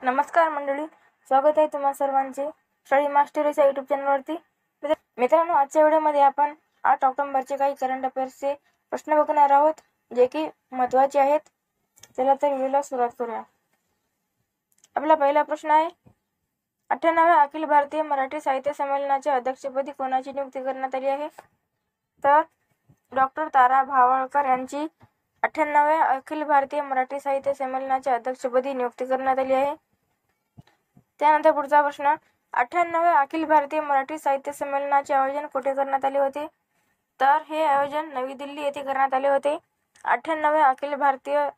नमस्कार मंडळी, स्वागत आहे तुम्हा सर्वांचे स्टडी मास्टरीच्या यूट्यूब चॅनलवरती। मित्रांनो, आजच्या व्हिडिओमध्ये आपण 8 ऑक्टोबरचे काही करंट अफेअर्सचे प्रश्न बघणार आहोत, जे की महत्त्वाचे आहेत। चला तर व्हिडिओला सुरुवात करूया। आपला पहिला प्रश्न आहे, 98व्या अखिल भारतीय मराठी साहित्य संमेलनाच्या अध्यक्षपदी कोणाची नियुक्ती करण्यात आली आहे? तर डॉक्टर तारा भावळकर यांची 98व्या अखिल भारतीय मराठी साहित्य संमेलनाच्या अध्यक्षपदी नियुक्ती करण्यात आली आहे। त्यानंतर पुढचा प्रश्न, 98व्या अखिल भारतीय मराठी साहित्य संमेलनाचे आयोजन कुठे करण्यात आले होते? तर हे आयोजन नवी दिल्ली येथे करण्यात आले होते। 98व्या अखिल भारतीय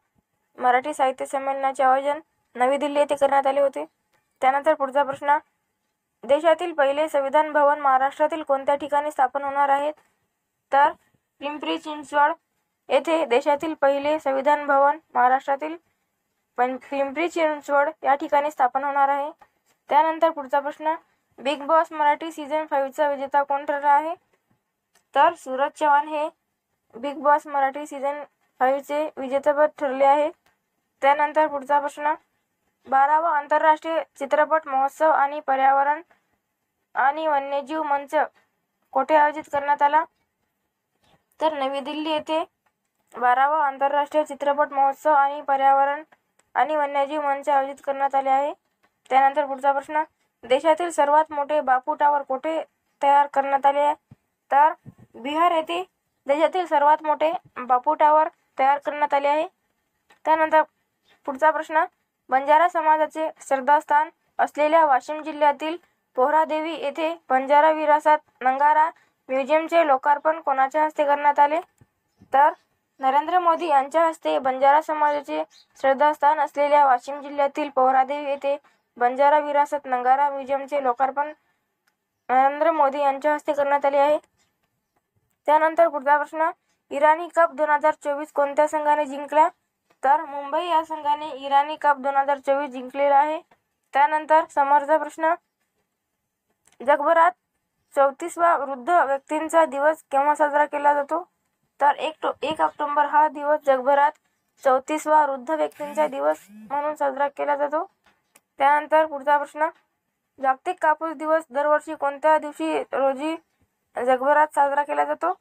मराठी साहित्य संमेलनाचे आयोजन नवी दिल्ली येथे करण्यात आले होते। त्यानंतर पुढचा प्रश्न, देशातील पहिले संविधान भवन महाराष्ट्रातील कोणत्या ठिकाणी स्थापन होणार आहेत? तर पिंपरी चिंचवड येथे देशातील पहिले संविधान भवन महाराष्ट्रातील पिंपरी चिंचवड या ठिकाणी स्थापन होणार आहे। त्यानंतर पुढचा प्रश्न, बिग बॉस मराठी सीझन 5 चा विजेता कोण ठरला आहे? तर सूरज चव्हाण हे बिग बॉस मराठी सीझन 5 चे विजेतेपद ठरले आहे। त्यानंतर पुढचा प्रश्न, 12वा आंतरराष्ट्रीय चित्रपट महोत्सव आणि पर्यावरण आणि वन्यजीव मंच कोठे आयोजित करण्यात आला? तर नवी दिल्ली येथे 12वा आंतरराष्ट्रीय चित्रपट महोत्सव आणि पर्यावरण आणि वन्यजीव मंच आयोजित करण्यात आले आहे। त्यानंतर पुढचा प्रश्न, देशातील सर्वात मोठे बापू टावर कोठे तयार करण्यात आले आहे? तर बिहार येथे देशातील सर्वात मोठे बापू टावर तयार करण्यात आले आहे। त्यानंतर पुढचा प्रश्न, बंजारा समाजाचे श्रद्धास्थान असलेल्या वाशिम जिल्ह्यातील पोहरादेवी येथे बंजारा विरासत नंगारा म्युझियमचे लोकार्पण कोणाच्या हस्ते करण्यात आले? तर नरेंद्र मोदी यांच्या हस्ते बंजारा समाजाचे श्रद्धास्थान असलेल्या वाशिम जिल्ह्यातील पोहरादेवी येथे बंजारा विरासत नंगारा म्युझियमचे लोकार्पण नरेंद्र मोदी यांच्या हस्ते करण्यात आले आहे। त्यानंतर पुढचा प्रश्न, इराणी कप 2024 कोणत्या संघाने जिंकला? तर मुंबई या संघाने इराणी कप 2024 जिंकलेला आहे। त्यानंतर समोरचा प्रश्न, जगभरात 34वा वृद्ध व्यक्तींचा दिवस केव्हा साजरा केला जातो? तर 1 ऑक्टोबर हा दिवस जगभरात 34वा वृद्ध व्यक्तींचा दिवस म्हणून साजरा केला जातो। त्यानंतर पुढचा प्रश्न, जागतिक कापूस दिवस दरवर्षी कोणत्या दिवशी रोजी जगभरात साजरा केला जातो?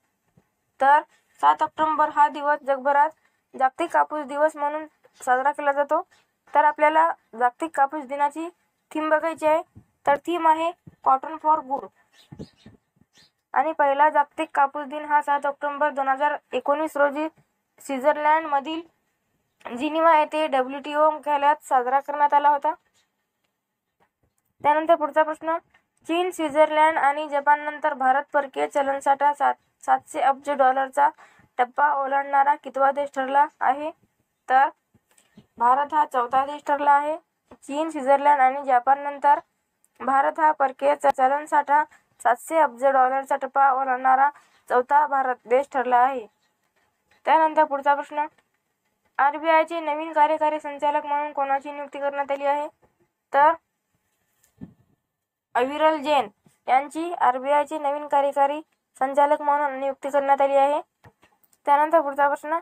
तर 7 ऑक्टोबर हा दिवस जगभरात जागतिक कापूस दिवस म्हणून साजरा केला जातो। तर आपल्याला जागतिक कापूस दिनाची थीम बघायची आहे। तर थीम आहे कॉटन फॉर गुड आणि पहिला जागतिक कापूस दिन हा 7 ऑक्टोबर 2019 रोजी स्वित्झर्लंड मधील जिनिव्हा येथे WTO मुख्यालयात साजरा करण्यात आला होता। त्यानंतर पुढचा प्रश्न, चीन, स्वित्झर्लंड आणि जपाननंतर भारत परकीय चलनसाठा 700 अब्ज डॉलरचा टप्पा ओलांडणारा कितवा देश ठरला आहे? तर भारत हा 4था देश ठरला आहे। चीन, स्वित्झर्लंड आणि जपाननंतर भारत हा परकीय चलनसाठा 700 अब्ज डॉलरचा टप्पा ओलांडणारा 4था भारत देश ठरला आहे। त्यानंतर पुढचा प्रश्न, RBIचे नवीन कार्यकारी संचालक म्हणून कोणाची नियुक्ती करण्यात आली आहे? तर अविरल जैन यांची RBIचे नवीन कार्यकारी संचालक म्हणून नियुक्ती करण्यात आली आहे। त्यानंतर पुढचा प्रश्न,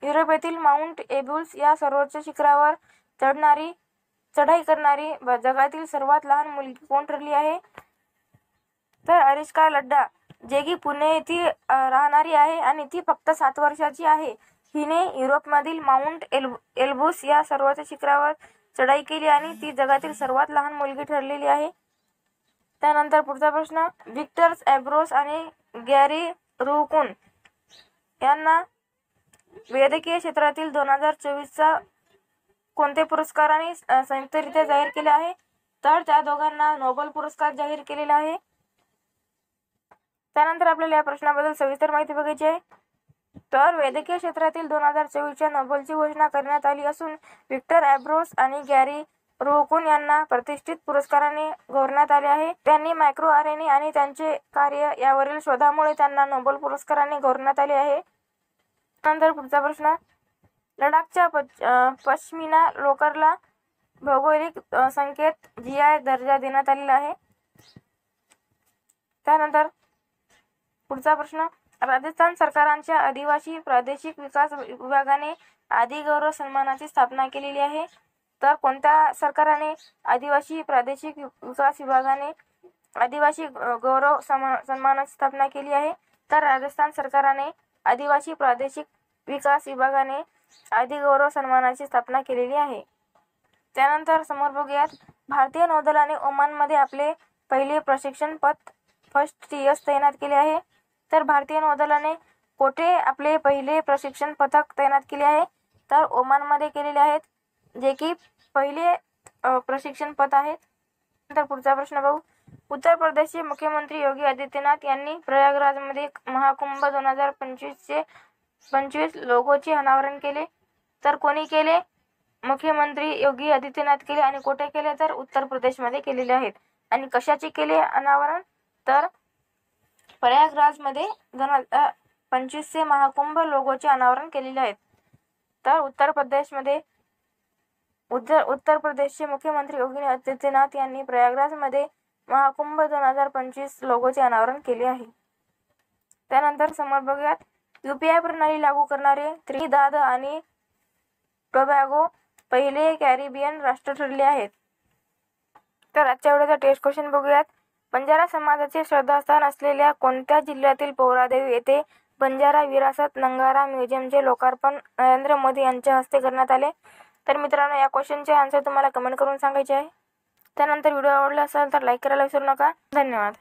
युरोप येथील माउंट एबुस या सर्वोच्च शिखरावर चढाई करणारी जगातील सर्वात लहान मुलगी कोण ठरली आहे? तर अरिष्का लड्डा, जे की पुणे येथे राहणारी आहे आणि ती फक्त 7 वर्षाची आहे। हिने युरोपमधील माउंट एल्ब्रुस या सर्वोच्च शिखरावर चढाई केली आणि ती जगातील सर्वात लहान मुलगी ठरलेली आहे। त्यानंतर पुढचा प्रश्न, व्हिक्टर एब्रोस आणि गॅरी रुकुन यांना वैद्यकीय क्षेत्रातील 2024चा कोणते पुरस्काराने संयुक्तरित्या जाहीर केले आहे? तर त्या दोघांना नोबेल पुरस्कार जाहीर केलेला आहे। त्यानंतर आपल्याला या प्रश्नाबद्दल सविस्तर माहिती बघायची आहे। तर वैद्यकीय क्षेत्रातील 2024च्या नोबेलची घोषणा करण्यात आली असून व्हिक्टर एब्रोस आणि गॅरी रुकुन यांना प्रतिष्ठित पुरस्काराने गौरवण्यात आले आहे। त्यांनी मायक्रो RNA आणि त्यांचे कार्य यावरील शोधामुळे त्यांना नोबेल पुरस्काराने गौरवण्यात आले आहे। त्यानंतर पुढचा प्रश्न, लडाखच्या पश्मिना लोकरला भौगोलिक संकेत GI दर्जा देण्यात आलेला आहे। त्यानंतर पुढचा प्रश्न, राजस्थान सरकारांच्या आदिवासी प्रादेशिक विकास विभागाने आदिगौरव सन्मानाची स्थापना केलेली आहे। तर कोणत्या सरकाराने आदिवासी प्रादेशिक विकास विभागाने आदिवासी गौरव सन्मानाची स्थापना केली आहे? तर राजस्थान सरकारने आदिवासी प्रादेशिक विकास विभागाने आदि गौरव सन्मानाची स्थापना केलेली आहे. त्यानंतर समोर बघूयात, भारतीय नौदलाने ओमानमध्ये आपले पहिले प्रशिक्षण पथ फर्स्ट टीएस तैनात केले आहे. तर भारतीय नौदलाने कोठे आपले पहिले प्रशिक्षण पथक तैनात केले आहे? तर ओमानमध्ये केलेले आहेत, जे की पहिले प्रशिक्षण पथ आहेत. नंतर पुढचा प्रश्न बघू. उत्तर प्रदेशचे मुख्यमंत्री योगी आदित्यनाथ यांनी प्रयागराजमध्ये महाकुंभ 2025 लोगोचे अनावरण केले. तर कोणी केले? मुख्यमंत्री योगी आदित्यनाथ केले. आणि कुठे केले? तर उत्तर प्रदेशमध्ये केलेले आहेत. आणि कशाचे केले अनावरण? तर प्रयागराजमध्ये 2025 महाकुंभ लोगोचे अनावरण केलेले आहेत. तर उत्तर प्रदेशचे मुख्यमंत्री योगी आदित्यनाथ यांनी प्रयागराजमध्ये महाकुंभ 2025 लोगोचे अनावरण केले आहे. त्यानंतर समोर बघूयात, UPI प्रणाली लागू करणारे त्रिनिदाद आणि टोबॅगो पहिले कॅरिबियन राष्ट्र ठरले आहेत. तर आजच्या व्हिडिओचा टेस्ट क्वेश्चन बघूयात. बंजारा समाजाचे श्रद्धास्थान असलेल्या कोणत्या जिल्ह्यातील पोहरादेवी येथे बंजारा विरासत नंगारा म्युझियमचे लोकार्पण नरेंद्र मोदी यांच्या हस्ते करण्यात आले? तर मित्रांनो, या क्वेश्चनचे आन्सर तुम्हाला कमेंट करून सांगायचे आहे. त्यानंतर व्हिडिओ आवडला असेल तर लाईक करायला विसरू नका. धन्यवाद.